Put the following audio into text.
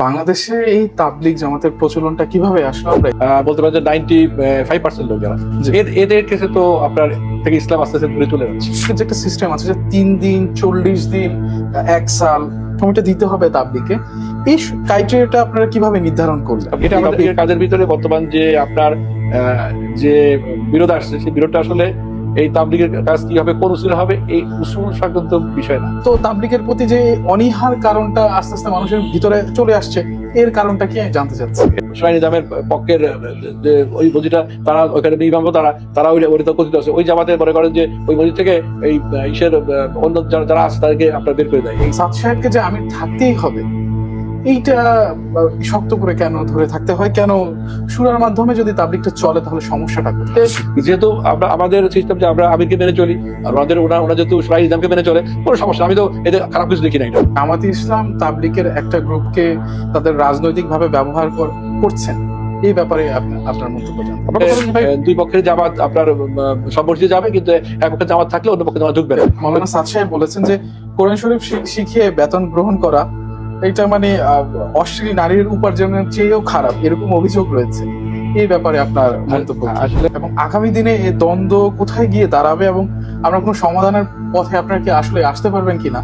বাংলাদেশে এই তাবলিগ জামাতের প্রচলনটা কিভাবে আসলো? আমরা বলতে পারেন যে 95% লোক যারা এদের ক্ষেত্রে তো আপনার থেকে ইসলাম আস্তে আস্তে দূরে চলে যাচ্ছে। যে একটা সিস্টেম আছে যে 3 দিন 40 দিন 1 সাল সময়টা দিতে হবে তাবলিগে, এই ক্রাইটেরিয়াটা আপনারা কিভাবে নির্ধারণ করলেন? এটা আমাদের কাজের ভিতরে বর্তমান যে আপনার যে বিরোধ আসছে সেই বিরোধটা আসলে এই তাবলিগের কাজ কিভাবে কোন উসুল হবে এই উসুল সংক্রান্ত বিষয় না। তো তাবলিগের প্রতি যে অনীহার কারণটা আস্তে আস্তে মানুষের ভিতরে চলে আসছে, এর কারণটা কি আমি জানতে চাচ্ছি। শোনাই নিজামের পক্ষের যে ওই মসজিদটা তারা ওইখানে ইমাম তারা ওই তো কথিত আছে ওই জামাতে মনে করেন যে ওই মসজিদ থেকে এই ইসের অন্য যারা আছে তাদেরকে আপনার বের করে দেয়। এই সাদ সাহেবকে যে আমির থাকতেই হবে এইটা শক্ত করে কেন ধরে থাকতে হয়? কেন সুরার মাধ্যমে যদি তাবলিগটা চলে তাহলে সমস্যাটা কোথায়? যেহেতু আমরা আমাদের সিস্টেম যে আমরা আমিরকে মেনে চলি আর ওনারা যেহেতু শোনাই নিজামকে মেনে চলে কোনো সমস্যা, আমি তো এদের খারাপ কিছু দেখি না। এটা জামাতে ইসলাম তাবলিগের একটা গ্রুপকে তাদের রাজনৈতিক ভাবে ব্যবহার করছেন, এই ব্যাপারে আপনার মন্তব্য জানতে। দুই পক্ষের জামাত আপনার সব মসজিদে যাবে, কিন্তু এক পক্ষের জামাত থাকলে অন্য পক্ষে জামাত ঢুকবে না। মাওলানা সাদ সাহেব বলেছেন যে কোরআন শরীফ শিখিয়ে বেতন গ্রহণ করা এটা মানে অশ্লীল নারীর উপার্জনের চেয়েও খারাপ, এরকম অভিযোগ রয়েছে। এই ব্যাপারে আপনার মন্তব্য আসলে, এবং আগামী দিনে এই দ্বন্দ্ব কোথায় গিয়ে দাঁড়াবে এবং আমরা কোনো সমাধানের পথে আপনারা কি আসলে আসতে পারবেন কিনা?